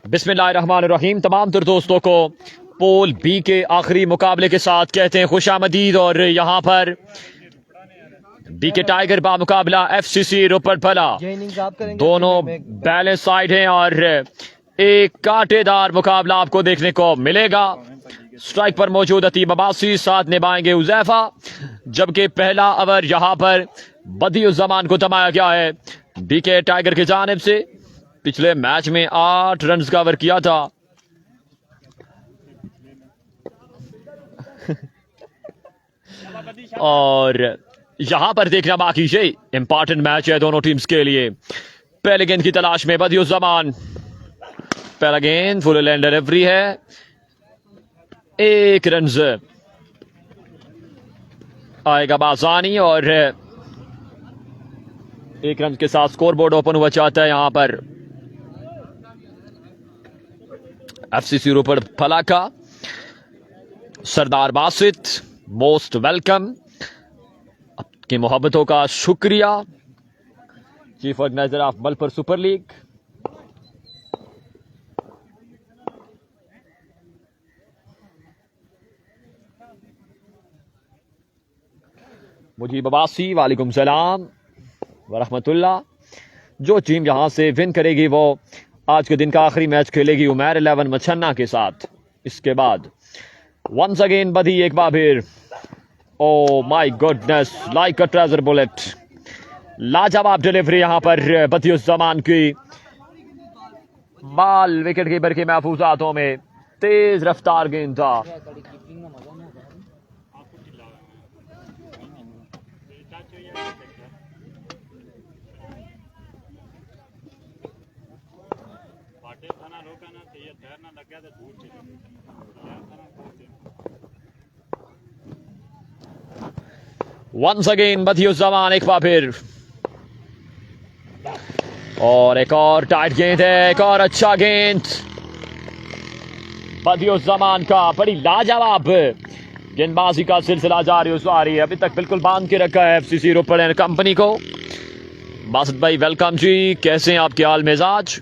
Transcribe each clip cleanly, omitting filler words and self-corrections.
बिस्मिल्लाहिर्रहमानिर्रहीम। तमाम तर दोस्तों को पोल बी के आखिरी मुकाबले के साथ कहते हैं खुशामदीद। और यहाँ पर बी के टाइगर बा मुकाबला एफसीसी रोपड़ भला, दोनों बैलेंस साइड हैं और एक कांटेदार मुकाबला आपको देखने को मिलेगा। स्ट्राइक पर मौजूद अतीब अब्बासी, साथ निभाएंगे उजैफा, जबकि पहला ओवर यहां पर बदियुज़्ज़मान को थमाया गया है बी के टाइगर की जानिब से। पिछले मैच में 8 रन का ओवर किया था। और यहां पर देखना बाकी है, इंपॉर्टेंट मैच है दोनों टीम्स के लिए। पहले गेंद की तलाश में बदियुज़्ज़मान, पहला गेंद फुल लैंड डिलीवरी है, 1 रन आएगा बासानी और 1 रन के साथ स्कोर बोर्ड ओपन हुआ चाहता है यहां पर एफसीसी रोपड़ भला का। सरदार बासित, मोस्ट वेलकम, आपकी मोहब्बतों का शुक्रिया। Chief organiser of Malpur super league. Mujeeb Abbasi, वालेकुम सलाम वरहमतुल्लाह। जो टीम यहां से विन करेगी वो आज के दिन का आखिरी मैच खेलेगी उमैर 11 मछन्ना के साथ। इसके बाद वंस अगेन बदी एक बार फिर, oh my goodness, like a treasure bullet, लाजवाब डिलीवरी यहां पर बदियुज़्ज़मान की। बाल विकेट कीपर के महफूज हाथों में, तेज रफ्तार गेंद था। वंस अगेन बदियुज़्ज़मान एक बार फिर, और एक और टाइट गेंद है, एक और अच्छा गेंद बदियुज़्ज़मान का। बड़ी लाजवाब गेंदबाजी का सिलसिला जारी है, अभी तक बिल्कुल बांध के रखा है एफसीसी रोपड़ एंड कंपनी को। बासित भाई वेलकम जी, कैसे हैं आपके हाल मिजाज?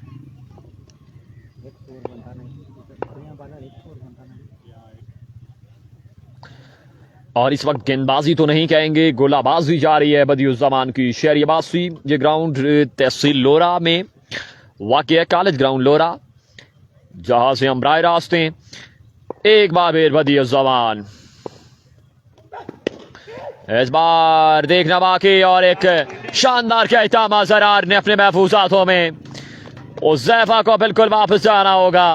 और इस वक्त गेंदबाजी तो नहीं कहेंगे, गोलाबाजी जा रही है बदियुज़्ज़मान की। शहरी अब्बासी, ये ग्राउंड तहसील लोरा में वाक़ है, कॉलेज ग्राउंड लोरा, जहां से हम राय रास्ते। एक बार फिर बदियुज़्ज़मान, इस बार देखना बाकी, और एक शानदार कहता जरार ने अपने महफूज हाथों में। उज़ैफा को बिल्कुल वापस जाना होगा।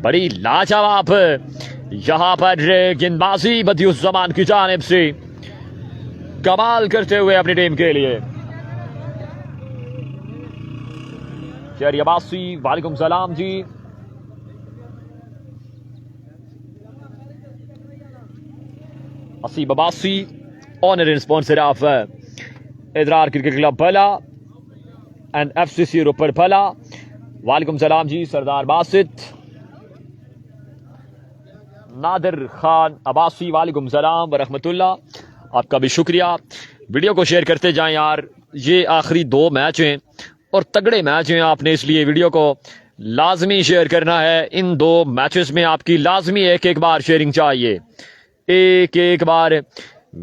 बड़ी लाजवाब यहां पर गेंदबाजी बदियुज़्ज़मान की जानिब से, कमाल करते हुए अपनी टीम के लिए। शहरी अब्बासी, वालेकुम सलाम ji. Aseeb Abbasi, honour sponsor of Idrar cricket club भला एंड एफसीसी रोपड़ भला, वालेकुम सलाम जी। सरदार बासित, नादिर खान अब्बासी, वालेकुम सलाम वरहमतुल्लाह, आपका भी शुक्रिया। वीडियो को शेयर करते जाएं यार, ये आखिरी 2 मैच हैं और तगड़े मैच हैं, आपने इसलिए वीडियो को लाजमी शेयर करना है। इन 2 मैचेस में आपकी लाजमी एक बार शेयरिंग चाहिए, एक बार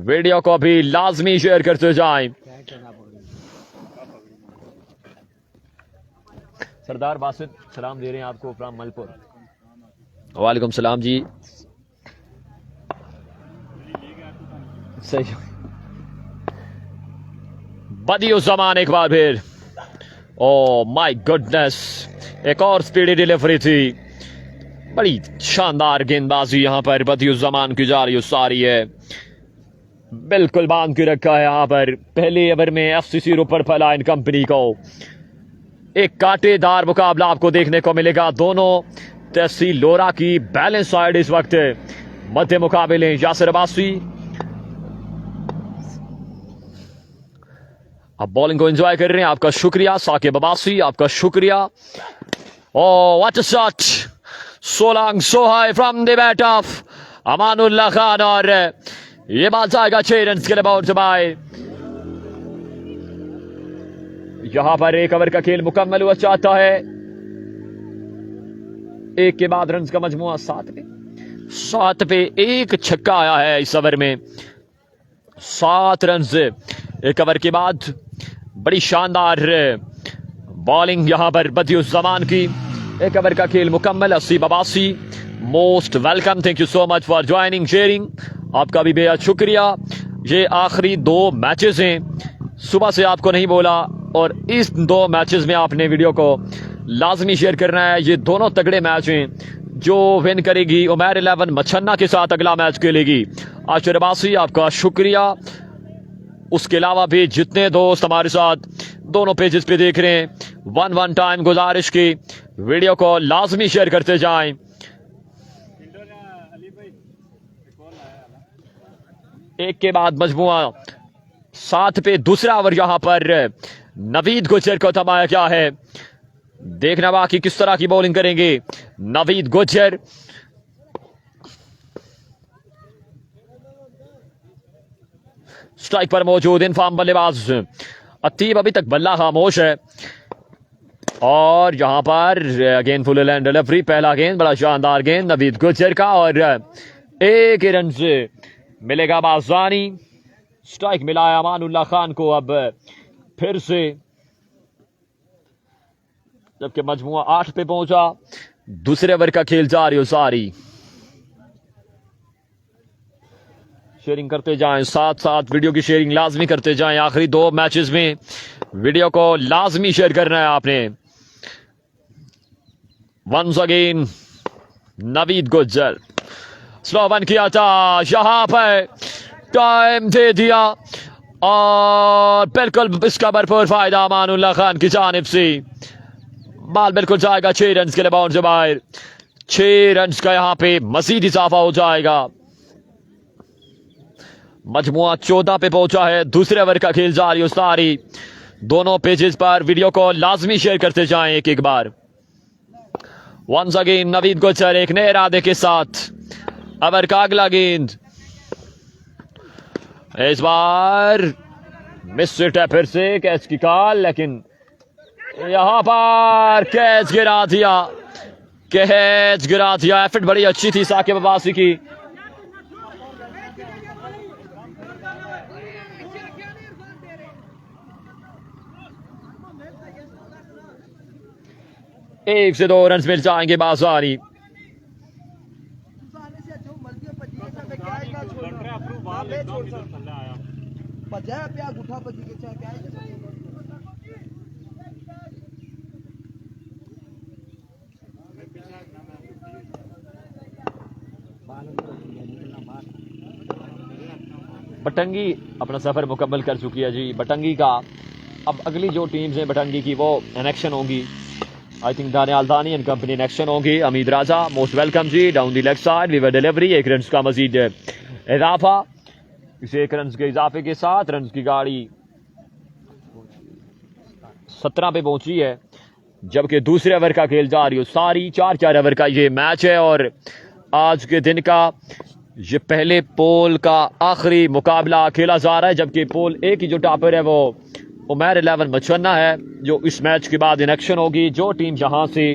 वीडियो को भी लाजमी शेयर करते जाएं। सरदार बासित सलाम दे रहे हैं आपको फ्रॉम मलपुर। वालेकुम सलाम जी। सही। बदियुज़्ज़मान एक बार फिर, ओ माय गुडनेस, एक और स्पीडी डिलीवरी थी। बड़ी शानदार गेंदबाजी यहां पर बदियुज़्ज़मान की जा रही है, बिल्कुल बांध के रखा है यहां पर। पहले ओवर में एफसीसी रोपड़ भला एंड कंपनी को एक कांटेदार मुकाबला आपको देखने को मिलेगा। दोनों तहसील लोरा की बैलेंस साइड इस वक्त मध्य मुकाबले। यासिर अब्बासी आप बॉलिंग को एंजॉय कर रहे हैं, आपका शुक्रिया। साकिब अब्बासी, आपका शुक्रिया। Oh what a shot, so long so high from the bat of Amanullah Khan, और ये बात जाएगा 6 रन के लिए बाउंस बाय। यहां पर 1 ओवर का खेल मुकम्मल हुआ चाहता है। एक के बाद रन का मजमुआ 7 पे 1 छक्का आया है इस ओवर में। 7 रन एक ओवर के बाद। बड़ी शानदार बॉलिंग यहां पर बदियुज़्ज़मान की। एक ओवर का खेल मुकम्मल। 80-82। Most welcome, thank you so much for joining sharing. आपका भी बेहद शुक्रिया। ये आखिरी 2 मैचेस हैं, सुबह से आपको नहीं बोला, और इस 2 मैचेस में आपने वीडियो को लाजमी शेयर करना है। ये दोनों तगड़े मैच हैं। जो विन करेगी उमैर 11 मछन्ना के साथ अगला मैच खेलेगी। आशिर अब्बासी, आपका शुक्रिया। उसके अलावा भी जितने दोस्त हमारे साथ दोनों पेजेस पे देख रहे हैं, वन टाइम गुजारिश की वीडियो को लाजमी शेयर करते जाएं। एक के बाद मजमुआ 7 पे दूसरा ओवर यहां पर नवीद गुजर को थमाया क्या है। देखना बाकी किस तरह की बॉलिंग करेंगे नवीद गुजर। स्ट्राइक पर मौजूद इनफाम बल्लेबाज अतीब अभी तक बल्ला खामोश है। और यहां पर अगेन फुल लैंड डिलीवरी, पहला गेंद, बड़ा शानदार गेंद नवीद गुजर का, और 1 रन से मिलेगा बाज़ानी। स्ट्राइक मिला है अमानुल्लाह खान को अब फिर से, जबकि मजमुआ 8 पे पहुंचा। दूसरे ओवर का खेल जारी सारी। शेयरिंग करते जाएं, साथ वीडियो की शेयरिंग लाजमी करते जाएं। आखिरी 2 मैचेस में वीडियो को लाजमी शेयर करना है आपने। वंस अगेन नवीद गुजर, स्लो वन किया था, यहां पर टाइम दे दिया, और बिल्कुल इसका भरपूर फायदा अमानुल्लाह खान की जानिब से। बाल बिल्कुल जाएगा 6 रन के लिए बाउंड से बाहर। 6 रन का यहां पे मजीद इजाफा हो जाएगा। मजमुआ 14 पे पहुंचा है। दूसरे ओवर का खेल जारी उस्तारी। दोनों पेजेस पर वीडियो को लाजमी शेयर करते जाएं एक बार। वंस अगेन नवीद गुजर एक नए इरादे के साथ। ओवर का अगला गेंद इस बार मिस है, फिर से कैच की कॉल, लेकिन यहां पर कैच गिरा दिया। एफर्ट बड़ी अच्छी थी साकिब अब्बासी की। एक से 2 रन मिल जाएंगे बाज़ानी। बटंगी अपना सफर मुकम्मल कर चुकी है जी। बटंगी का अब अगली जो टीम्स हैं बटंगी की, वो इनेक्शन होंगी। आई थिंक दानियाल दानी एंड कंपनी इनेक्शन होंगी। Amid Raja, most welcome ji. Down the leg side वीवर डिलीवरी, 1 रन का मजीद इजाफा। इस 1 रन के इजाफे के साथ रन की गाड़ी 17 पे पहुंची है, जबकि दूसरे ओवर का खेल जारी हो सारी। 4 ओवर का ये मैच है, और आज के दिन का ये पहले पोल का आखिरी मुकाबला खेला जा रहा है। जबकि पोल ए की जो टॉपर है वो उमैर 11 मछन्ना है, जो इस मैच के बाद इनेक्शन होगी। जो टीम जहां से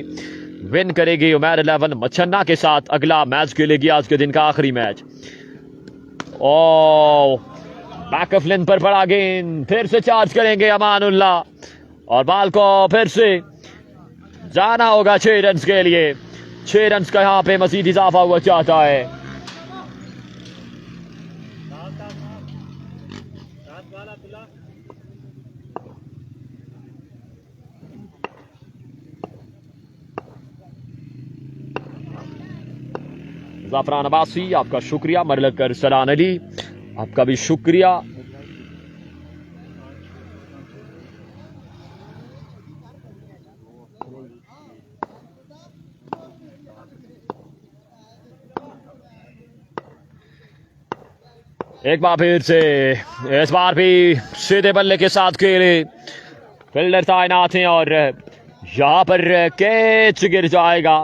विन करेगी उमैर 11 मछन्ना के साथ अगला मैच खेलेगी, आज के दिन का आखिरी मैच। बैक ऑफ लेंथ पर पड़ा गेंद, फिर से चार्ज करेंगे अमानुल्लाह, और बाल को फिर से जाना होगा 6 रन के लिए। 6 रन का यहां पे मजीद इजाफा हुआ चाहता है। ज़ाफरान अब्बासी, आपका शुक्रिया। मरलकर सलान अली, आपका भी शुक्रिया। एक बार फिर से, इस बार भी सीधे बल्ले के साथ खेले, फील्डर तैनात हैं, और यहां पर कैच गिर जाएगा।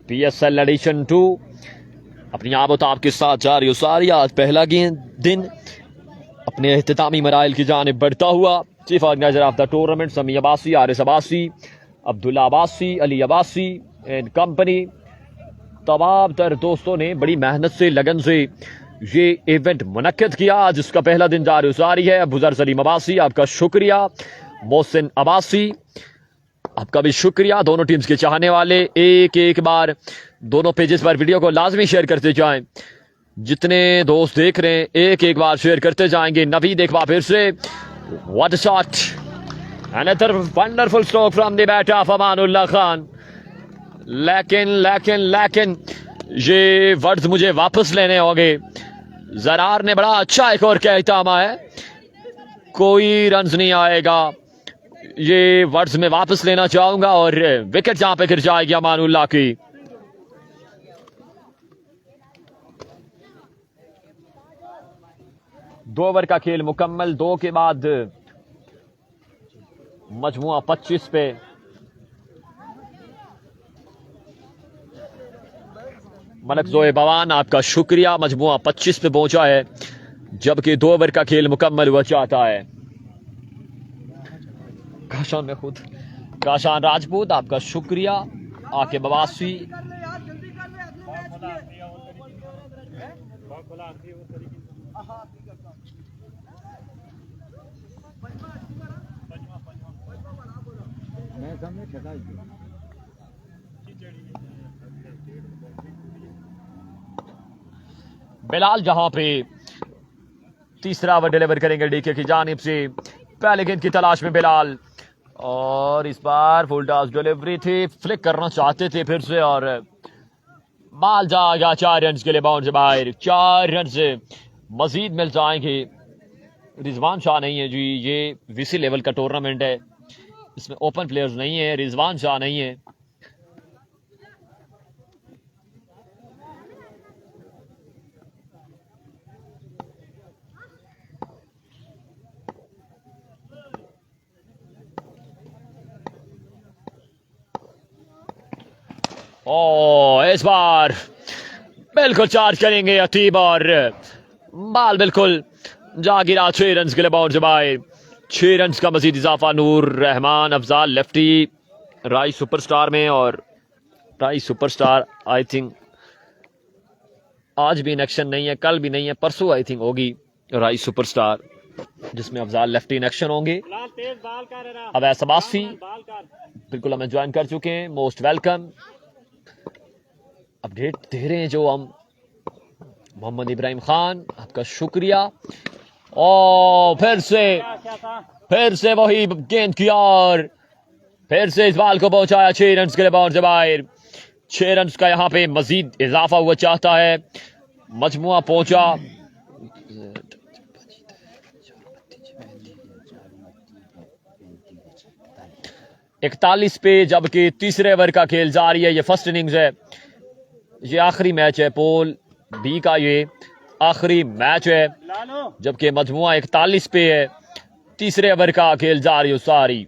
PSL एडिशन 2 अपनी आबोताब के साथ जारी सारी। आज पहला दिन अपने एहतितामी मराइल की जानिब बढ़ता हुआ। Chief organiser of the tournament समी अब्बासी, आरिस अब्बासी, अब्दुल्ला अब्बासी, अली अब्बासी एंड कंपनी, तमाम तर दोस्तों ने बड़ी मेहनत से, लगन से ये इवेंट मुनक्किद किया, जिसका पहला दिन जारी है। अबूजर सलीम अब्बासी, आपका शुक्रिया। मोहसिन अब्बासी, आपका भी शुक्रिया। दोनों टीम्स के चाहने वाले एक एक बार दोनों पेजेस पर वीडियो को लाजमी शेयर करते जाएं। जितने दोस्त देख रहे हैं एक एक बार शेयर करते जाएंगे। नवीद एक बार फिर से, what a shot, another wonderful stroke from the bat of Amanullah Khan. लेकिन ये वर्ड्स मुझे वापस लेने होंगे। जरार ने बड़ा अच्छा एक और कहता है, कोई रन्स नहीं आएगा। ये वर्ड्स में वापस लेना चाहूंगा और विकेट जहां पे गिर जाएगी अमानुल्लाह की। दो ओवर का खेल मुकम्मल, 2 के बाद मजमुआ 25 पे। मलक जोए बवान, आपका शुक्रिया। मजमुआ 25 पे पहुंचा है, जबकि 2 ओवर का खेल मुकम्मल हुआ चाहता है। काशान में खुद काशान राजपूत, आपका शुक्रिया। आके बवासी, बिलाल जहां पे तीसरा ओवर डिलीवर करेंगे डीके की जानिब से। पहले गेंद की तलाश में बिलाल, और इस बार फुल टॉस डिलीवरी थी, फ्लिक करना चाहते थे फिर से, और माल जाएगा 4 रन के लिए बाउंड से बाहर। 4 रन से मजीद मिल जाएंगे। रिजवान शाह नहीं है जी, ये वीसी लेवल का टूर्नामेंट है, इसमें ओपन प्लेयर्स नहीं है। रिजवान शाह नहीं है। इस बार बिल्कुल चार्ज करेंगे अतीब, और बाल बिल्कुल जा गिरा। 6 रन के लिए बाउंड से बाहर। 6 रन का मजीद इजाफा। नूर रहमान अफजाल लेफ्टी राइस सुपरस्टार में, और राइस सुपरस्टार आई थिंक आज भी इन एक्शन नहीं है, कल भी नहीं है, परसों आई थिंक होगी राइस सुपरस्टार, जिसमें अफजाल लेफ्टी इन एक्शन होंगे। अब ऐसबासी बिल्कुल हमें ज्वाइन कर चुके हैं, मोस्ट वेलकम। अपडेट दे रहे हैं जो हम मोहम्मद इब्राहिम खान, आपका शुक्रिया। और फिर से वही गेंद किया, और फिर से इस बाल को पहुंचाया 6 रन के लिए बाउंड से बाहर। 6 रन का यहां पे मजीद इजाफा हुआ चाहता है। मजमुआ पहुंचा 41 पे, जबकि तीसरे ओवर का खेल जारी है। ये फर्स्ट इनिंग्स है, ये आखिरी मैच है। पोल बी का ये आखिरी मैच है, जबकि मजमुआ 41 पे है। तीसरे ओवर का खेल जारी सारी।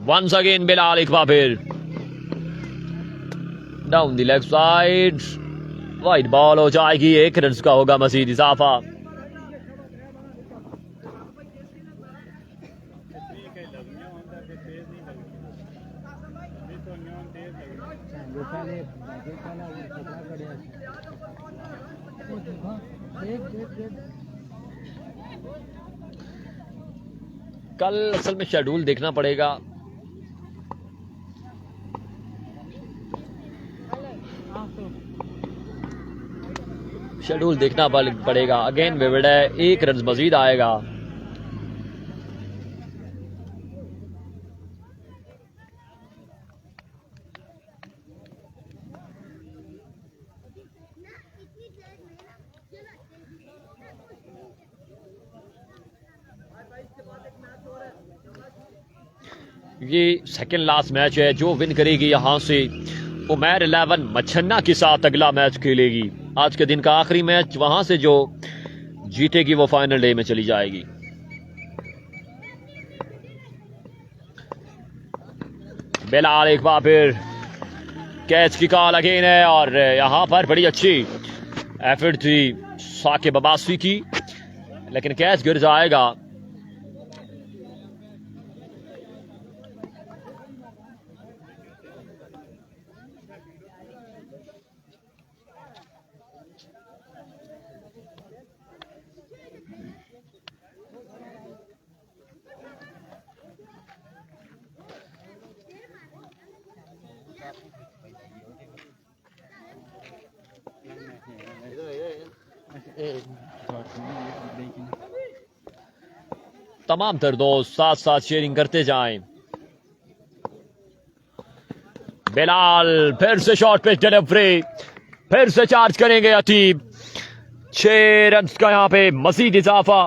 वंस अगेन बिलाल एक बार फिर down the leg side, wide ball हो जाएगी। 1 रन का होगा मजीद इजाफा। कल असल में शेड्यूल देखना पड़ेगा। शेड्यूल देखना पड़ेगा। अगेन विविड है, 1 रन मजीद आएगा। ये सेकंड लास्ट मैच है। जो विन करेगी यहां से उमैर 11 मच्छन्ना के साथ अगला मैच खेलेगी। आज के दिन का आखिरी मैच, वहां से जो जीतेगी वो फाइनल डे में चली जाएगी। बिलाल एक बार फिर कैच की कॉल अगेन है और यहाँ पर बड़ी अच्छी एफर्ट थी साकिब अब्बासी की, लेकिन कैच गिर जाएगा। तमाम तर दोस्त साथ साथ शेयरिंग करते जाएं। बिलाल फिर से शॉर्ट पिच डिलीवरी, फिर से चार्ज करेंगे अतीब। 6 रन का यहाँ पे मजीद इजाफा।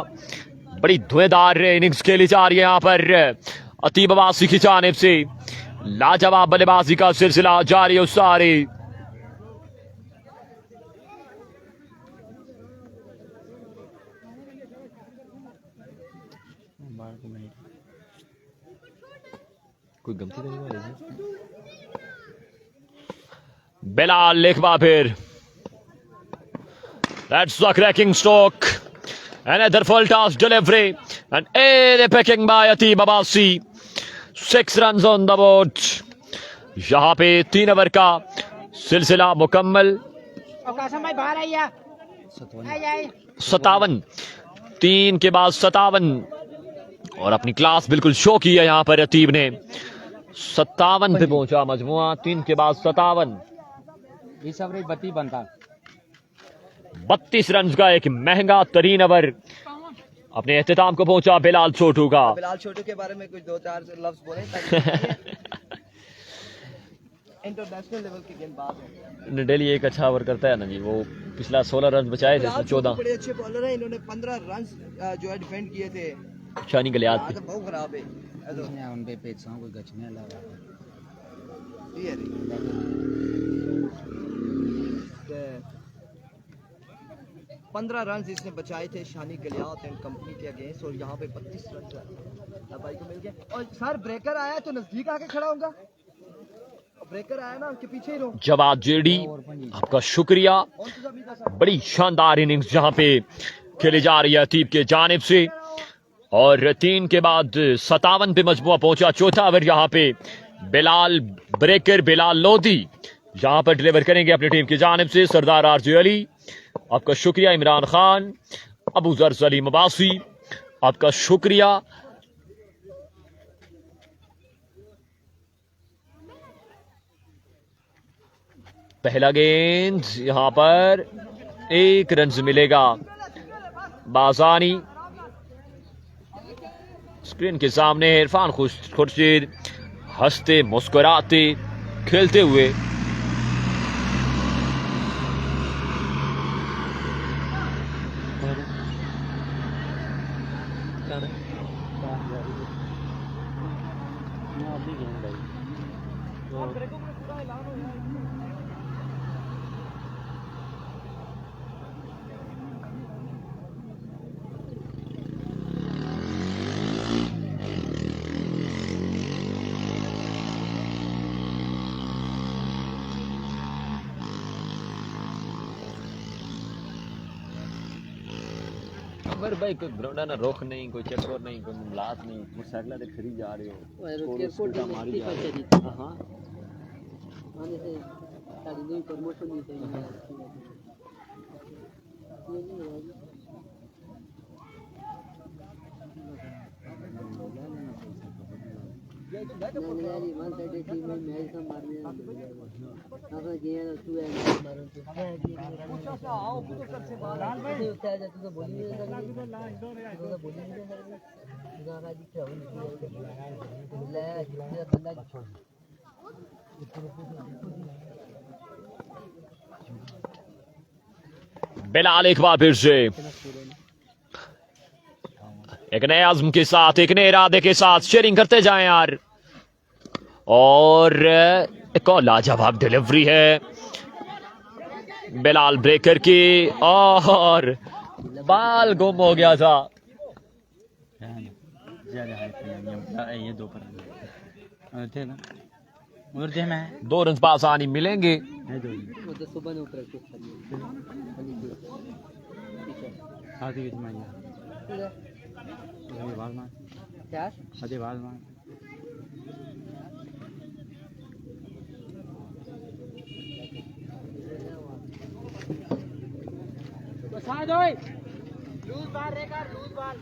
बड़ी धुएंधार इनिंग्स खेली जा रही है यहाँ पर अतीब अब्बासी की जानिब से। लाजवाब बल्लेबाजी का सिलसिला जारी है सारी। कोई गलती करने वाले बिलाल एक बार फिर that's the cracking stroke, another full toss delivery and a picking by Ateeb Abbasi, 6 runs on the board। यहाँ पे 3 ओवर का सिलसिला मुकम्मल। 57, 3 के बाद 57 और अपनी क्लास बिल्कुल शो की है यहाँ पर अतीब ने। 57 पे पहुंचा मजमुआ, 3 के बाद 57। 32 रन का एक महंगा तरीन ओवर अपने एहतिताम को पहुंचा बिलाल छोटू का। बिलाल छोटू के बारे में कुछ 2-4 लफ्ज बोले इंटरनेशनल लेवल की गेंदबाज है। डेली एक अच्छा ओवर करता है ना जी, वो पिछला 16 रन बचाए थे, 14 बड़े अच्छे बॉलर हैं। इन्होंने 15 रन जो है डिफेंड किए थे शानी गलियात पे। बहुत खराब है उन पे पेचों कोई गचने लगा। ये 15 रन इसने बचाए थे शानी गलियात एंड कंपनी के अगेंस्ट और यहाँ पे 32 रन भाई को मिल गए। और सर ब्रेकर आया तो नजदीक आके खड़ा होगा, ब्रेकर आया ना उसके पीछे ही रहो। जवाब जेडी आपका शुक्रिया। बड़ी शानदार इनिंग्स जहां पे खेली जा रही है अतीब के जानिब से और 3 के बाद 57 पे मजमुआ पहुंचा। चौथा ओवर यहाँ पे बिलाल ब्रेकर बिलाल लोधी यहाँ पर डिलीवर करेंगे अपनी टीम की जानिब से। सरदार आरजे अली आपका शुक्रिया। इमरान खान, अबू जर सलीम अब्बासी आपका शुक्रिया। पहला गेंद यहां पर 1 रन मिलेगा बासानी। स्क्रीन के सामने इरफान खुर्शीद हंसते मुस्कुराते खेलते हुए। अमर भाई कोई ग्राउंड ना रोक नहीं, कोई चक्कर नहीं, कोई मुलाकात नहीं, मोटरसाइकिल से खड़ी जा रहे हो मारी जा रही है। हां आने से सारी नई प्रमोशन नहीं चाहिए। बिलाल एक बार फिर से एक नए आज़म के साथ, एक नए इरादे के साथ शेयरिंग करते जाएं यार। और एक और लाजवाब डिलीवरी है बिलाल ब्रेकर की और बाल गुम हो गया था। ये 2 पर थे ना और दे मैं 2 रन आसानी मिलेंगे। वो तो सुबह ने प्रैक्टिस करी आधी बीच में ये बाल मार क्या आधे बाल मार लूज बाल रेकर लूज बाल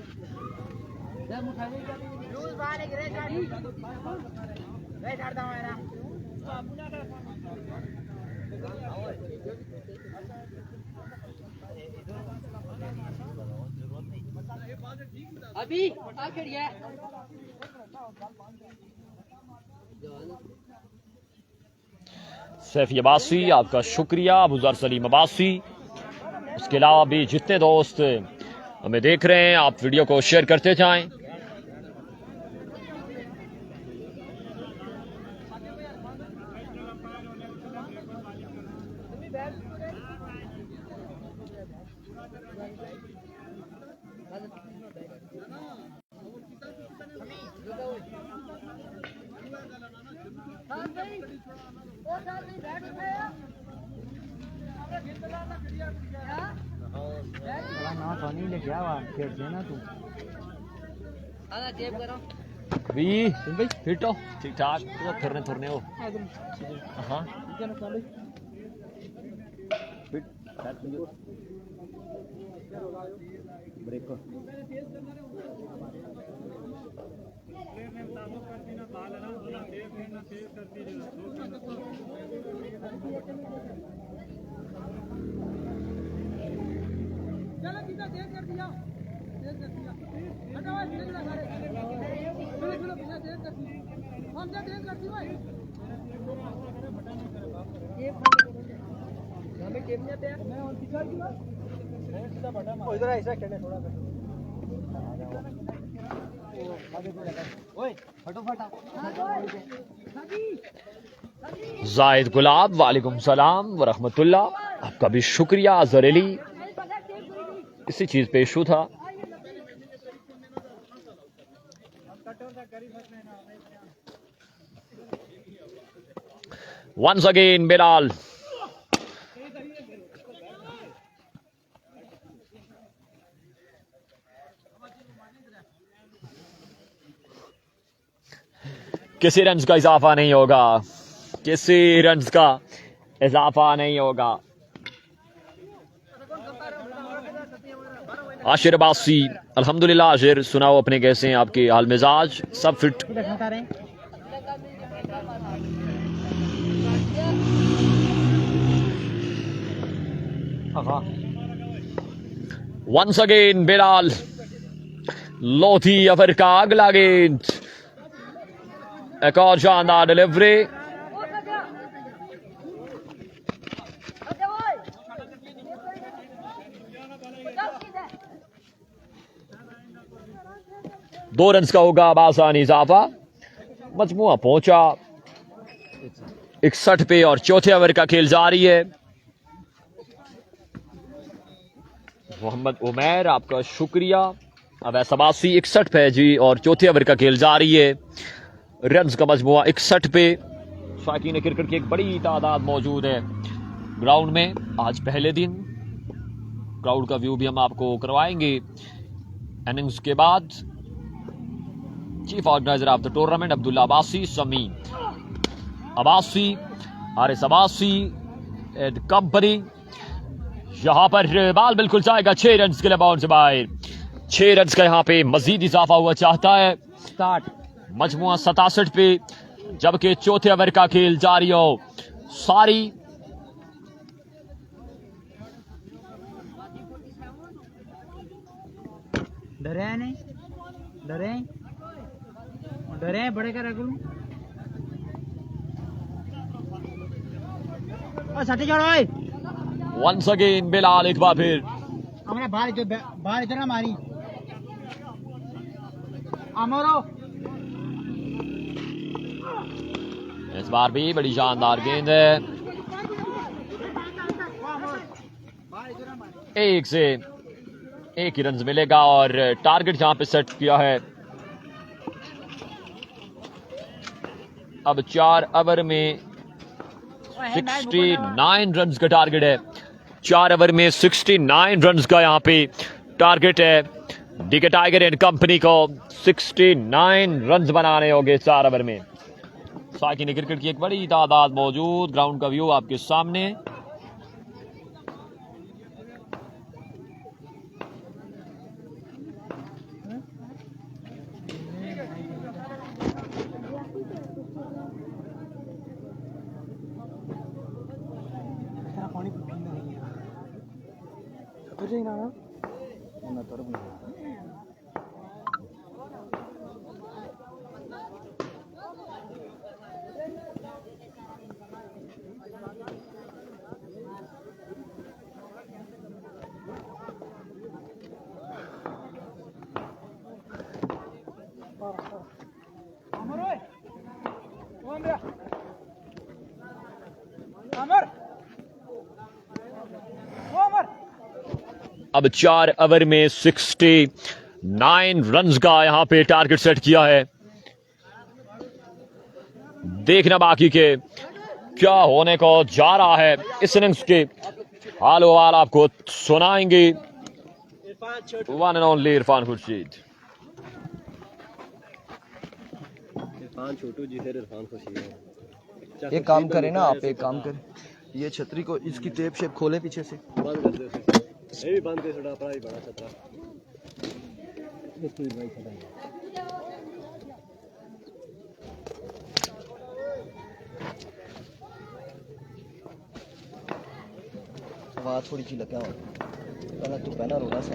लूज बाल एक रेकर रे करता हूं मेरा अभी आ खड़िया सैफी अब्बासी आपका शुक्रिया, अबूजर सलीम अब्बासी। उसके अलावा भी जितने दोस्त हमें देख रहे हैं, आप वीडियो को शेयर करते जाएं। ना तो नहीं ले गया वहां खेल देना तू आधा जेब करो भी फिट हो ठीक ठाक, पूरा फिरने तुरने हो। हाँ ब्रेक इधर ऐसा खेलने थोड़ा जाहिद गुलाब वालेकुम सलाम व रहमतुल्लाह, आपका भी शुक्रिया। अजहर अली इसी चीज पे इशू था। वंस अगेन बिलाल, किसी रन का इजाफा नहीं होगा, किसी रन का इजाफा नहीं होगा। आशिर अब्बासी, अल्हम्दुलिल्लाह। आशिर सुनाओ अपने कैसे हैं आपके हाल मिजाज, सब fit? Once again Bilal, Lodhi over का अगला गेंद, एक और शानदार डिलीवरी। दो रन का होगा आसानी इजाफा। मजमुआ पहुंचा 61 पे और चौथे ओवर का खेल जारी है। मोहम्मद उमैर, आपका शुक्रिया। अवैस अब्बासी 61 पे जी और चौथे ओवर का खेल जारी है। रन्स का मजमुआ 61 पे। शाकीन क्रिकेट की एक बड़ी तादाद मौजूद है ग्राउंड में। आज पहले दिन क्राउड का व्यू भी हम आपको करवाएंगे इनिंग्स के बाद। Chief organiser of the tournament Abdullah Abbasi, समी अब्बासी, हारिस अब्बासी एंड कंपनी। यहां पर बाल बिल्कुल जाएगा 6 रन के लिए बाउंड से बाहर। 6 रन का यहां पे मजीद इजाफा हुआ चाहता है। स्टार्ट मजमुआ 67 पे, जबकि चौथे ओवर का खेल जारी हो। सारी डरे नहीं, डरे बड़े का रख लूं। और साथी जोड़ो ओए। वंस अगेन बिलाल, एक बार फिर हमारे बाहर इधर ना मारी अमरो। इस बार भी बड़ी शानदार गेंद है। एक से एक ही रन मिलेगा और टारगेट जहां पे सेट किया है अब 4 ओवर में 69 रन का टारगेट है। 4 ओवर में 69 रन का यहाँ पे टारगेट है। डीके टाइगर एंड कंपनी को 69 रन बनाने होंगे 4 ओवर में। साकिन क्रिकेट की एक बड़ी तादाद मौजूद, ग्राउंड का व्यू आपके सामने। अब 4 ओवर में 69 रन का यहां पे टारगेट सेट किया है। देखना बाकी के क्या होने को जा रहा है। इस इनिंग्स के हाल वाल आपको सुनाएंगे one and only Irfan Khurshid. Chhotu ji, Irfan Khurshid. एक काम करें ना आप, एक काम करें, ये छतरी को इसकी टेप शेप खोले पीछे से, बंद कर दो। ये भी बंद कर छोड़ा, पड़ा ही बड़ा छतरा। आवाज थोड़ी सी लगा पहला तो पहना रोना सा।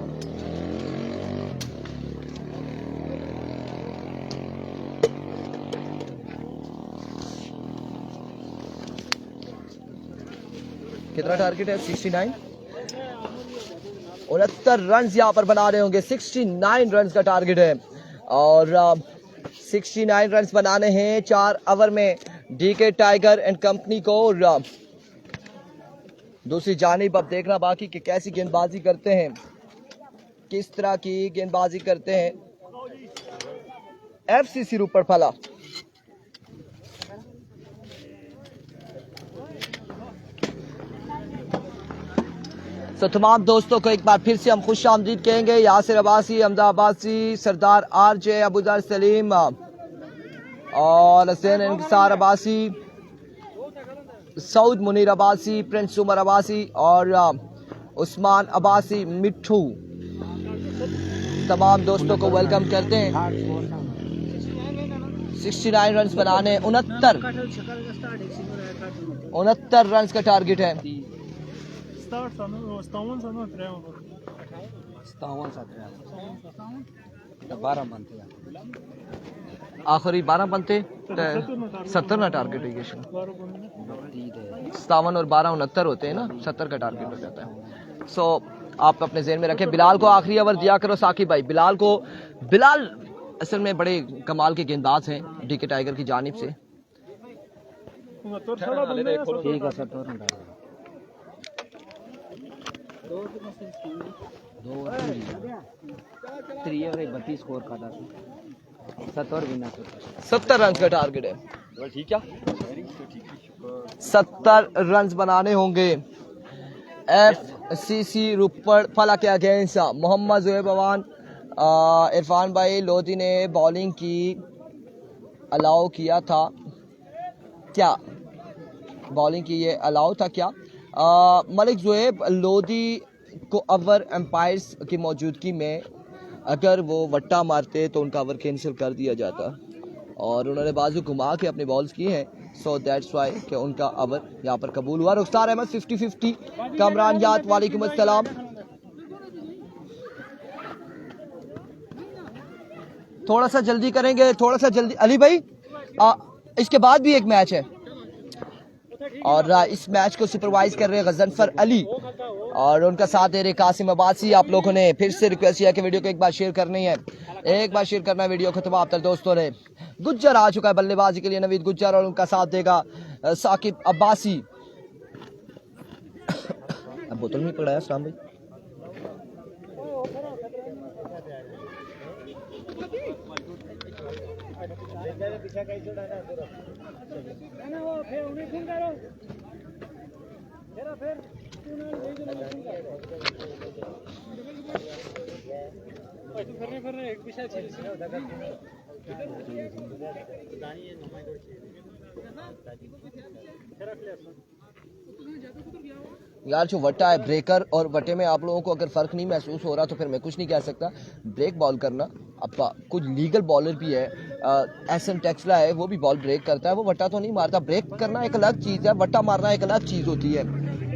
कितना टारगेट है? 69। 69 रन यहाँ पर बना रहे होंगे। 69 रन का टारगेट है और 69 रन बनाने हैं 4 ओवर में डीके टाइगर एंड कंपनी को। और दूसरी जानिब अब देखना बाकी कि कैसी गेंदबाजी करते हैं, किस तरह की गेंदबाजी करते हैं एफसीसी रूपड़फला। तो तमाम दोस्तों को एक बार फिर से हम खुश आमदीद कहेंगे। यासिर अब्बासी, हमजा अब्बासी, सरदार आरजे, अबूजर सलीम और हसैन इंसार अब्बासी, सऊद मुनीर अब्बासी, प्रिंस उमर अब्बासी और उस्मान अब्बासी मिट्ठू, तमाम दोस्तों को वेलकम करते हैं। 69 रन बनाने, 69 रन का टारगेट है। आखिरी 12 बनते 70 ना टारगेट है ये। 57 और 12 69 होते हैं ना, 70 का टारगेट हो जाता है। सो आप अपने ज़हन में रखें। बिलाल को आखिरी ओवर दिया करो साकिब भाई। बिलाल असल में बड़े कमाल के गेंदबाज हैं डीके टाइगर की जानिब से। ठीक है सर, 32 स्कोर का था, 70 रन का टारगेट है। ठीक है, 70 रन बनाने होंगे एफसीसी रूपड़फला के अगेंस्ट। मोहम्मद ज़ुहैब अवान, इरफान भाई लोधी ने बॉलिंग की अलाउ किया था क्या? बॉलिंग की ये अलाउ था क्या? मलिक ज़ुहैब लोधी को ओवर एम्पायर्स की मौजूदगी में अगर वो वट्टा मारते तो उनका ओवर कैंसिल कर दिया जाता और उन्होंने बाजू घुमा के अपने बॉल्स किए हैं। सो दैट्स वाई कि उनका ओवर यहाँ पर कबूल हुआ। रुखसार अहमद 50-50, कामरान याद वालेकुम अस्सलाम। थोड़ा सा जल्दी करेंगे, थोड़ा सा जल्दी। अली भाई इसके बाद भी एक मैच है और इस मैच को सुपरवाइज कर रहे हैं गजनफर अली और उनका साथ दे रहे कासिम अब्बासी। आप लोगों ने फिर से रिक्वेस्ट किया कि वीडियो को एक बार शेयर करनी है, एक बार शेयर करना है वीडियो को। तमाम तर दोस्तों ने गुज्जर आ चुका है बल्लेबाजी के लिए, नवीद गुज्जर, और उनका साथ देगा साकिब अब्बासी। अब बोतल नहीं पकड़ाया सलाम भाई। यार जो वट्टा है ब्रेकर और वट्टे में आप लोगों को अगर फर्क नहीं महसूस हो रहा तो फिर मैं कुछ नहीं कह सकता। ब्रेक बॉल करना अब कुछ लीगल बॉलर भी है, एसन टेक्सला है, वो भी बॉल ब्रेक करता है, वो वट्टा तो नहीं मारता। ब्रेक करना एक अलग चीज़ है, वट्टा मारना एक अलग चीज़ होती है।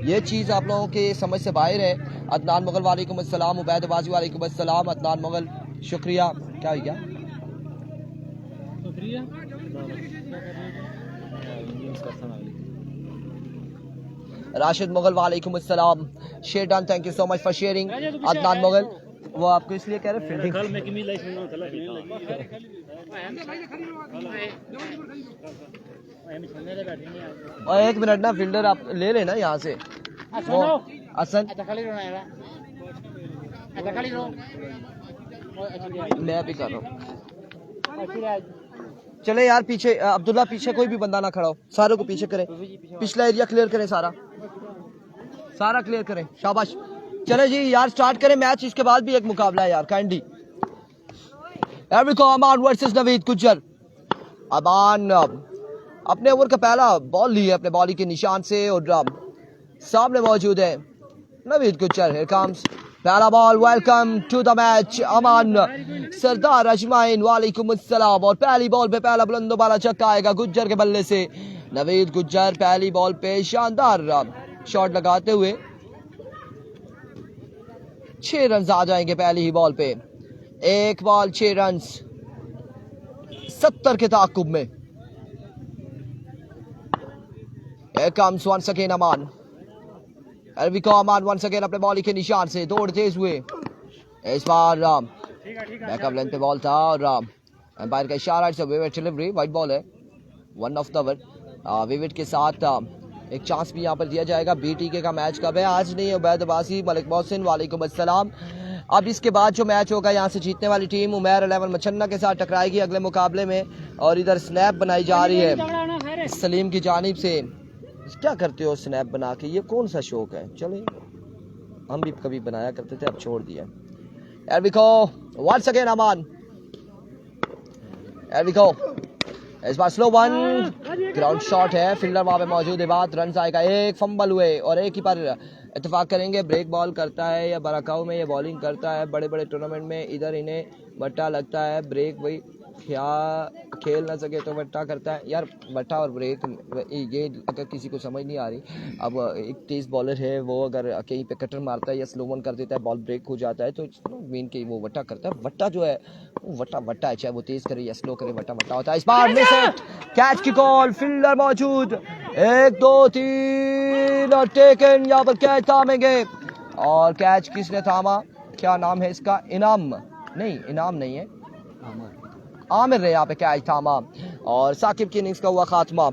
ये चीज़ आप लोगों के समझ से बाहर है। अदनान मुगल वालेकुम अस्सलाम, उबैद अब्बासी वालेकुम अस्सलाम। अदनान मुगल शुक्रिया। क्या हो गया? राशिद मुगल वालेकुम अस्सलाम। शेरडान thank you so much for sharing. Adnan Mughal वो आपको इसलिए कह रहे फील्डिंग और 1 मिनट ना फील्डर आप ले लेना यहाँ से वो असन मैं भी कर रहा हूँ। चले यार पीछे अब्दुल्ला पीछे कोई भी बंदा ना खड़ा हो, सारों को पीछे करें, पिछला एरिया क्लियर करें, सारा क्लियर करें। शाबाश। चले जी यार स्टार्ट करें मैच। इसके बाद भी एक मुकाबला है यार काइंडली। अमान वर्सेस नवीद गुज्जर। अमान अपने ओवर का पहला बॉल ली है अपने बॉली के निशान से और सामने मौजूद है नवीद गुज्जर। हियर कम्स पहला ball. Welcome to the match Aman Sardar अजमाइन वालेकुम अस्सलाम। और पहली बॉल पे पहला बुलंद वाला छक्का आएगा गुज्जर के बल्ले से। नवीद गुज्जर पहली बॉल पे शानदार शॉट लगाते हुए 6 रन आ जाएंगे पहली ही बॉल पे। 1 बॉल 6 रन 70 के ताकुब में। कम्स वंस अगेन अमान। अमान वंस अगेन अपने बॉल के निशान से दौड़ते हुए। इस बार बैकअप लेंथ पे बॉल था और अंपायर का इशारा से विविड डिलीवरी, वाइट बॉल है, 1 ऑफ द ओवर। विविड के साथ एक चांस भी यहाँ पर दिया जाएगा। BTK का मैच कब है? आज नहीं है। उबैद अब्बासी मलिक मोहसिन वालेकुम अस्सलाम। अब इसके बाद जो मैच होगा यहाँ से जीतने वाली टीम उमैर 11 मछन्ना के साथ टकराएगी अगले मुकाबले में। और इधर स्नैप बनाई जा रही है सलीम की जानिब से। क्या करते हो स्नैप बना के, ये कौन सा शौक है? चले हम भी कभी बनाया करते थे, अब छोड़ दिया। वंस अगेन अमान। इस बार स्लो वन ग्राउंड शॉट है, फील्डर वहां पे मौजूद है। बात रन आएगा, 1 फंबल हुए और एक ही पर इत्तेफाक करेंगे। ब्रेक बॉल करता है या बराकाऊ में ये बॉलिंग करता है बड़े बड़े टूर्नामेंट में, इधर इन्हें वट्टा लगता है। ब्रेक भाई क्या खेल ना सके तो वट्टा करता है यार। वट्टा और ब्रेक ये अगर किसी को समझ नहीं आ रही, अब एक तेज़ बॉलर है वो अगर कहीं पे कटर मारता है या स्लो वन कर देता है, बॉल ब्रेक हो जाता है तो मीन के वो वट्टा करता है। वट्टा जो है वो वट्टा है, चाहे वो तेज़ करे या स्लो करे, वट्टा होता है। इस बार मिस हिट, कैच की कॉल, फील्डर मौजूद, 1 2 3 और टेकन। यहाँ पर कैच थामेंगे और कैच किसने थामा? क्या नाम है इसका? इनाम नहीं है, आमिर ने यहाँ पे कैच थामा और साकिब की इनिंग्स का हुआ खात्मा।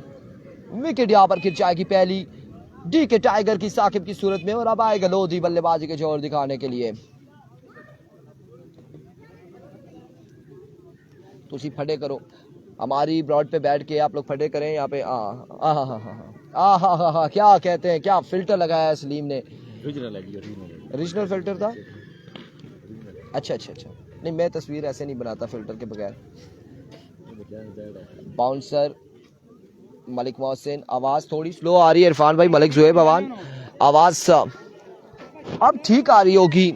विकेट यहाँ पर गिर जाएगी पहली DK टाइगर की साकिब की सूरत में। और अब आएगा लोधी बल्लेबाजी के जोर दिखाने के लिए। तुसी फटे करो, हमारी ब्रॉड पे बैठ के आप लोग फटे करें यहाँ पे। क्या कहते हैं, क्या फिल्टर लगाया है सलीम ने? रीजनल फिल्टर था। अच्छा नहीं, मैं तस्वीर ऐसे नहीं बनाता फिल्टर के बगैर। बाउंसर मलिक मोहसिन, आवाज थोड़ी स्लो आ रही है इरफान भाई। मलिक जुएब अवान, आवाज अब ठीक आ रही होगी।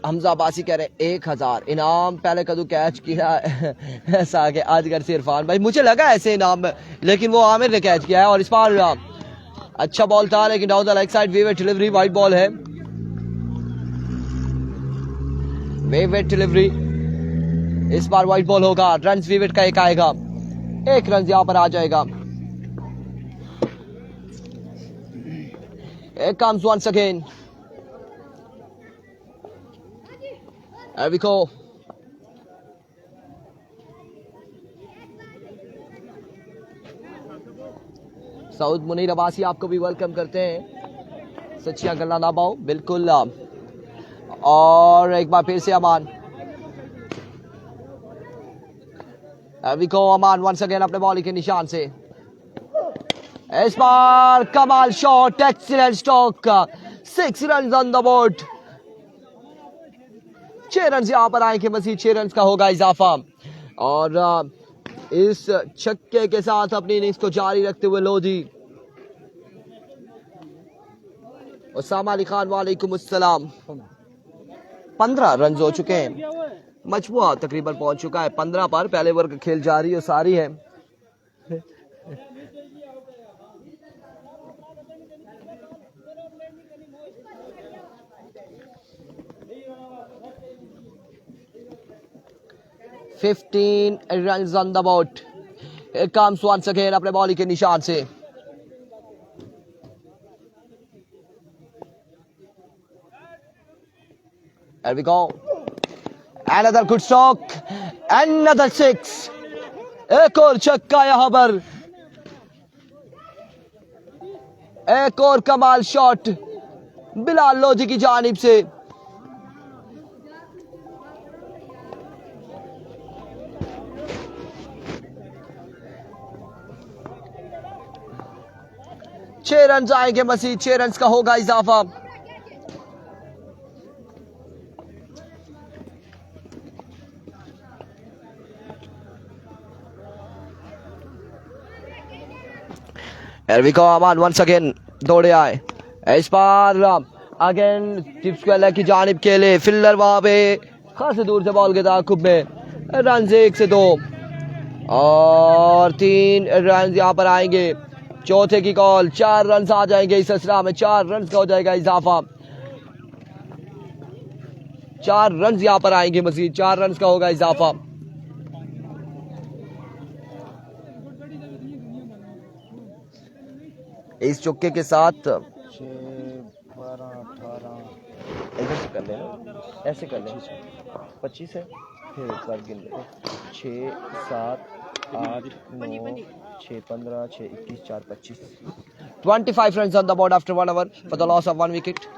हमजा अब्बासी कह रहे हैं 1000 इनाम। पहले कदू कैच किया ऐसा आगे आज घर से इरफान भाई, मुझे लगा ऐसे इनाम लेकिन वो आमिर ने कैच किया है। और इस बार अच्छा बॉल था लेकिन डाउन द लेग साइड वेवेट डिलीवरी, वाइट बॉल है। वेवेट डिलीवरी, इस बार वाइट बॉल होगा। रन वेवेट का 1 आएगा, 1 रन यहां पर आ जाएगा। Here comes once again. There we go. Saud Munir Abbasi आपको भी वेलकम करते हैं। सच्चियां गल्ला ना पाओ बिल्कुल। और एक बार फिर से अमान, अमान वंस अगेन अपने बॉलिंग के निशान से। इस बार कमाल shot, excellent stroke, 6 run on the board. 6 run यहां पर आएंगे मजीद, 6 रन का होगा इजाफा। और इस छक्के के साथ अपनी इनिंग्स को जारी रखते हुए लोधी उसामा अली खान वालेकुम अस्सलाम। 15 रन हो चुके हैं, मजमुआ तकरीबन पहुंच चुका है 15 पर। पहले ओवर का खेल जारी और सारी है। $15 runs on the board. Here comes once again अपने बॉलिंग के निशान से। Here we go. Another good stroke. Another 6. एक और छक्का यहां पर। एक और कमाल शॉट बिलाल लोधी की जानिब से। छह रन आएंगे मसीह, 6 रन का होगा इजाफा। Here we go, Aman once again दौड़े आए। इस बार अगेन टिप्स की जानिब खेले, फिल्डर वहां पे खासी दूर से बॉल के ताकुब में। रन 1 से 2 और 3 रन यहां पर आएंगे। चौथे की कॉल, 4 रन आ जाएंगे इस सिलसिला में, 4 रन का हो जाएगा इजाफा। 4 रन यहां पर आएंगे मजीद, 4 रन का होगा इजाफा। इस चौके के साथ 6, 12, 18 इधर से कर लेना, ऐसे कर लेना। 25 है, फिर एक बार गिन ले। 6, 7, 8, 9, 6, 15, 6, 21, 4, 25। 25 runs on the board after 1 over for the loss of 1 wicket.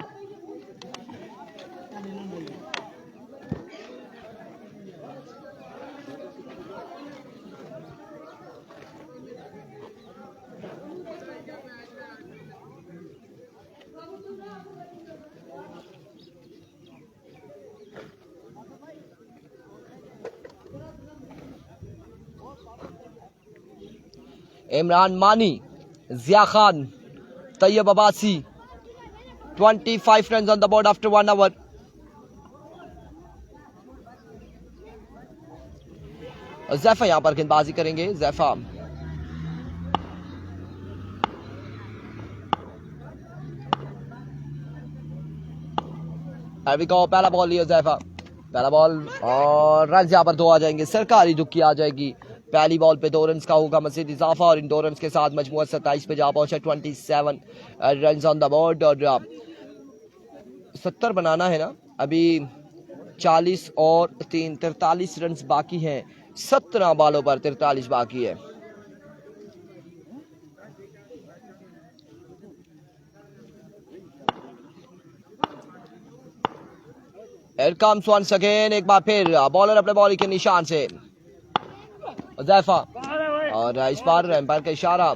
Imran मानी, जिया Khan, Tayyab Abbasi, 25 runs on the board after 1 over. जैफा यहां पर गेंदबाजी करेंगे। जैफा पहला बॉल लिया जैफा, पहला बॉल और रन यहां पर 2 आ जाएंगे। सरकारी दुक्की आ जाएगी। पहली बॉल पे 2 रन का होगा मजीद इजाफा और इन 2 रन के साथ मजमूआ 27 पे जा पहुंचा। 27 रन ऑन द बोर्ड और 70 बनाना है ना, अभी 40 और 3 43 रन बाकी हैं। 17 बॉलों पर 43 बाकी है। Here comes once again, एक बार फिर बॉलर अपने बॉलिंग के निशान से। जैफा और इस बार एम्पायर का इशारा,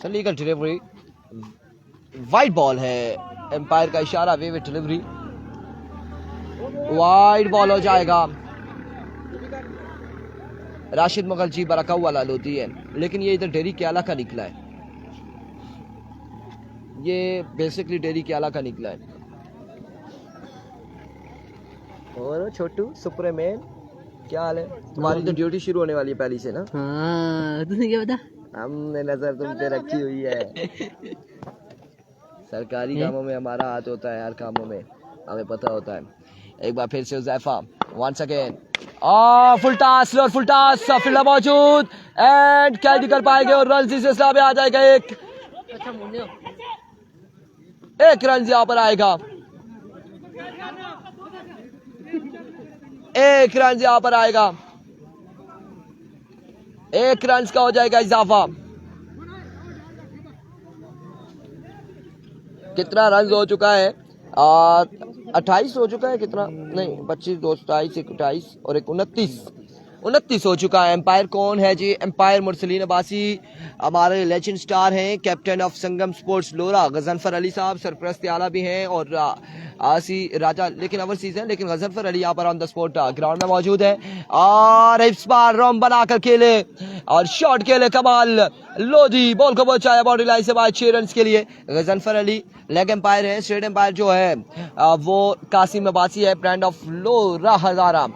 लीगल डिलीवरी, वाइड बॉल है। एम्पायर का इशारा, वे डिलीवरी, वाइड बॉल हो जाएगा। राशिद मुगलजी बरकाऊ वाला लोधी है, लेकिन ये इधर डेरी क्याला का निकला है। ये बेसिकली डेरी क्याला का निकला है। और छोटू सुपरमैन, क्या हाल है तुम्हारी? तो ड्यूटी शुरू होने वाली है पहली से ना? हाँ, तुझे क्या पता? हमने नजर तुम पे रखी हुई है। सरकारी कामों में हमारा हाथ होता है, हर कामों में हमें पता होता है। एक बार फिर से उज़ैफा वंस अगेन, फुल टास और फुल टास, फील्डर मौजूद एंड कैच निकल पाएंगे और रन इस सिलसिला में आ जाएगा। एक रन यहां पर आएगा, एक रन यहां पर आएगा। 1 रन का हो जाएगा इजाफा। कितना रन हो चुका है? 28 हो चुका है, कितना नहीं 25 2 27 28 और 29 हो चुका है। एम्पायर कौन है जी? एम्पायर मुरसलीन अब्बासी हमारे लेजेंड स्टार हैं, कैप्टन ऑफ संगम स्पोर्ट्स लोरा। गजनफर अली साहब सरप्रस्त आला भी हैं और आसी राजा लेकिन ओवरसीज हैं, लेकिन गजनफर अली यहाँ पर ऑन द स्पॉट ग्राउंड में मौजूद है और इस बार रन बनाकर खेले और शॉट खेले कमाल। लोधी बॉल को बचाया बाउंड्री लाइन से बाहर 6 रन के लिए। गजनफर अली लेग एम्पायर है, स्ट्रेट एम्पायर जो है वो कासिम अब्बासी है, ब्रांड ऑफ लोरा हजारा।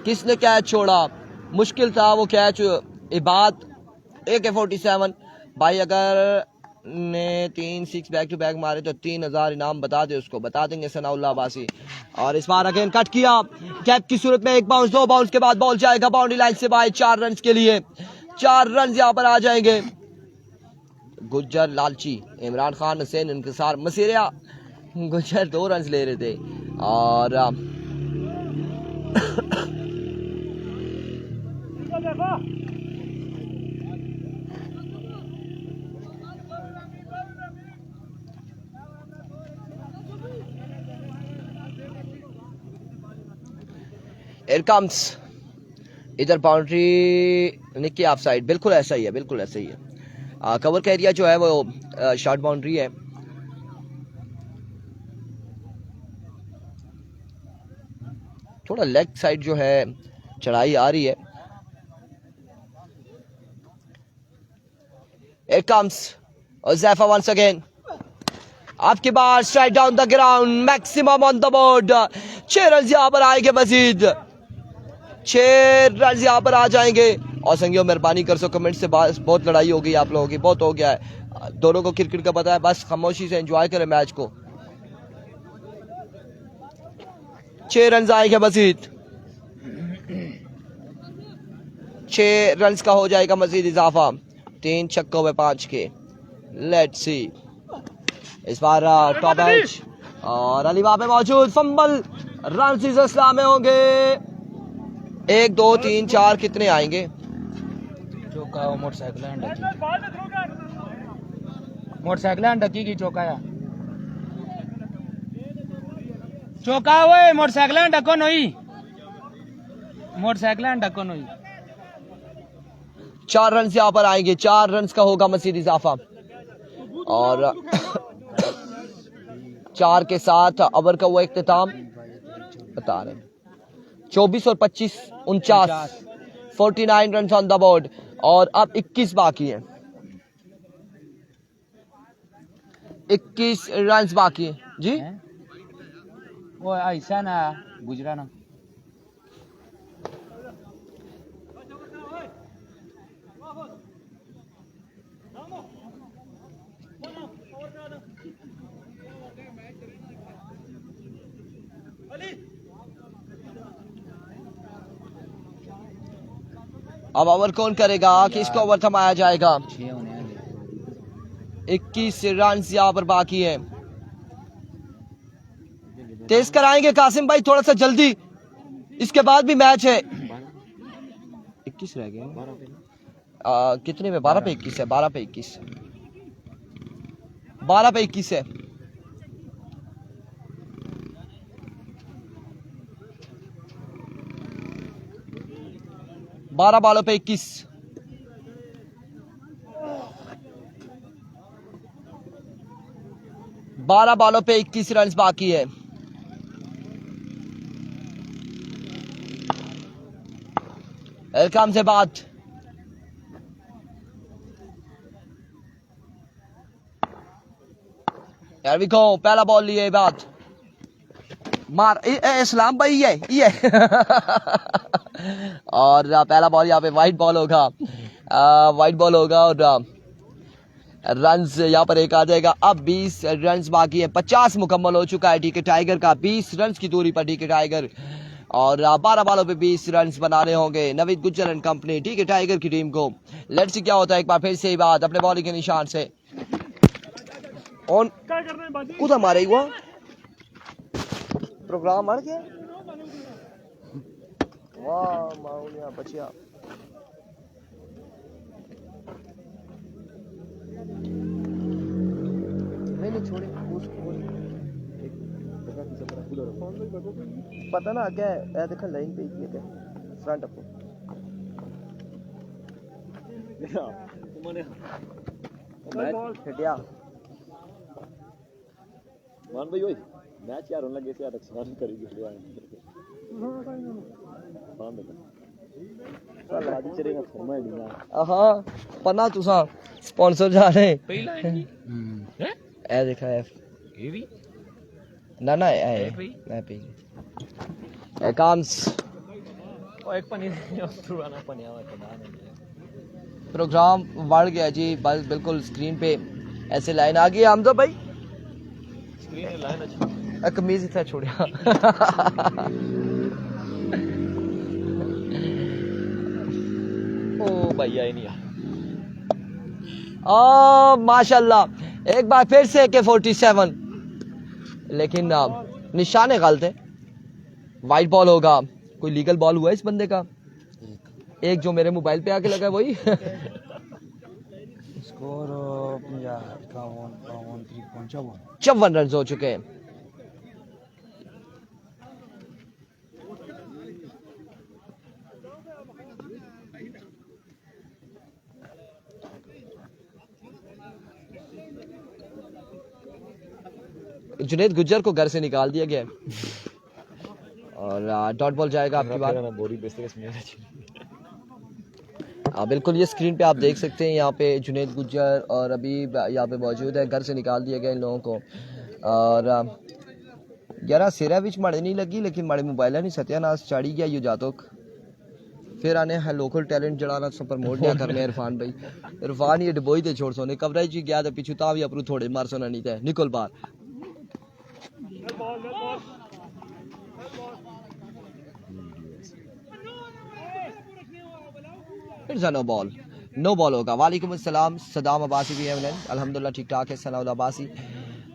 किसने कैच छोड़ा? मुश्किल था वो कैच। इबाद AK-47 भाई अगर ने 3 6 बैक टू बैक मारे तो 3000 इनाम बता दे उसको, बता देंगे सनाउल्लाह अब्बासी। और इस बार अगेन कट किया कैप की सूरत में, 1 बाउंस 2 बाउंस के बाद बॉल जाएगा बाउंड्री लाइन से बाहर 4 रन के लिए। 4 रन यहाँ पर आ जाएंगे। गुज्जर लालची इमरान खान हुसैन इंतजार मसीरिया गुज्जर 2 रन ले रहे थे और Here comes इधर बाउंड्री निकी ऑफ साइड, बिल्कुल ऐसा ही है, बिल्कुल ऐसा ही है। कवर का एरिया जो है वो शॉर्ट बाउंड्री है। थोड़ा लेग साइड जो है चढ़ाई आ रही है। Here comes Uzafa once again. आपके बाद strike down the ground, maximum on the board. 6 run यहाँ पर आएंगे मजीद, 6 रन यहाँ पर आ जाएंगे। और संगियों मेहरबानी कर सो कमेंट से, बहुत लड़ाई हो गई आप लोगों की, बहुत हो गया है। दोनों को क्रिकेट का पता है, बस खामोशी से एंजॉय करें मैच को। 6 रन आएंगे मजीद, 6 रन का हो जाएगा मजीद इजाफा। 3 छक्कों में 5 के। लेट्स सी इस बार टॉप एज और अली वहां पे मौजूद। फंबल रन इस्लाम में होंगे 1 2 3 4 कितने आएंगे? मोटरसाइकिल डकी की चौका चौका वो मोटरसाइकिल डको नई, मोटरसाइकिल डको नई। 4 रन यहाँ पर आएंगे, 4 रन का होगा मजीद इजाफा। और 4 के साथ ओवर का वो इख्तिताम बता रहे 24 और 25 49 49 रन ऑन द बोर्ड और अब 21 बाकी हैं, 21 रन बाकी हैं जी। वो ऐसा ना गुजरा ना अब ओवर कौन करेगा, किसको ओवर थमाया जाएगा? 21 रन यहाँ पर बाकी है। तेज कराएंगे कासिम भाई थोड़ा सा जल्दी, इसके बाद भी मैच है। 21 रह गए कितने में? 12 पे 21 है, 12 पे 21 12 पे 21 है। बारह बालों पे 21। बारह बालों पे 21 रन बाकी है। वेलकम से बात यार भी को पहला बॉल लिए बात मार इस्लाम भाई ये और पहला बॉल यहाँ पे वाइट बॉल होगा, वाइट बॉल होगा और रन्स यहाँ पर एक आ जाएगा। अब 20 रन्स बाकी है, 50 मुकम्मल हो चुका है डीके टाइगर का। 20 रन्स की दूरी पर डीके टाइगर और 12 बॉलों पे 20 रन्स बनाने होंगे Naveed Gujjar and company DK tiger की टीम को। लेट्स सी क्या होता है, एक बार फिर से ही बात अपने बॉलिंग के निशान से ऑन कुछ हमारे हुआ प्रोग्राम मर गया। वाह माउलिया बचिया छोड़े पता ना क्या है देखा लाइन पे ही है फ्रंट अप हटिया मान भाई ओए मैच यार होने लगे से यार नुकसान करेगी इसलिए मान दे चल आज चलेगा फरमा ही ना हाँ पन्ना तुसा स्पॉन्सर जा रहे हैं पहला है ए देखा है ये भी ना ना ए मैं पे अकाउंट्स और एक पनी पुराना पनी आवा पता नहीं प्रोग्राम बढ़ गया जी बस बिल्कुल स्क्रीन पे ऐसे लाइन आ गई हमजा भाई स्क्रीन में लाइन अच्छा कमीज इतना छोड़िया ओ भैया ही नहीं माशाल्लाह एक बार फिर से AK-47 लेकिन निशाने गलत है वाइट बॉल होगा कोई लीगल बॉल हुआ है इस बंदे का एक जो मेरे मोबाइल पे आके लगा है वही स्कोर 54 रन हो चुके हैं जुनेद गुज्जर को घर से निकाल दिया गया है और डॉट बॉल जाएगा आपकी बात बोरी बेचते इसमें बिल्कुल ये स्क्रीन पे आप देख सकते हैं यहाँ पे जुनेद गुज्जर और अभी यहाँ पे मौजूद है घर से निकाल दिया गया इन लोगों को और यार सिरा बिच माड़े नहीं लगी लेकिन माड़े मोबाइल नहीं सत्यानाश चाड़ी गया यू जातो फिर आने है लोकल टैलेंट जड़ाना सब प्रमोट क्या करने इरफान भाई इरफान ये डबोई ते छोड़ सोने कवरेज जी गया तो पीछू ता भी अपरू थोड़े मार सोना नहीं था निकल बार नो बॉल होगा वालेकुम अस्सलाम सदाम अब्बासी भी है अल्हम्दुलिल्लाह ठीक ठाक है सनाउल अब्बासी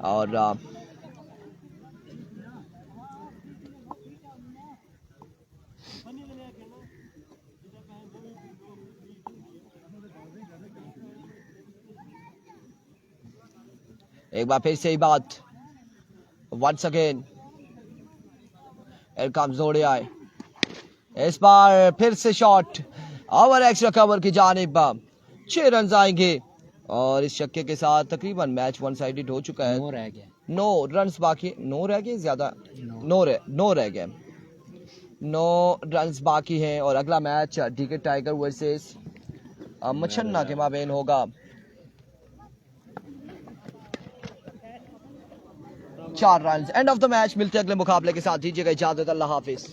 और एक बार फिर से ही बात once again here comes ODI इस बार फिर से शॉट ओवर एक्स्ट्रा कवर की जानिब 6 रन आएंगे और इस छक्के के साथ तकरीबन मैच वन साइडेड हो चुका है 9 रन्स बाकी 9 रह गए ज्यादा 9 रह गए 9 रन्स बाकी हैं और अगला मैच डीके टाइगर वर्सेस मछन्ना के माबेन होगा 4 run end of the match मिलते अगले मुकाबले के साथ दीजिएगा इजाजत अल्लाह हाफिज।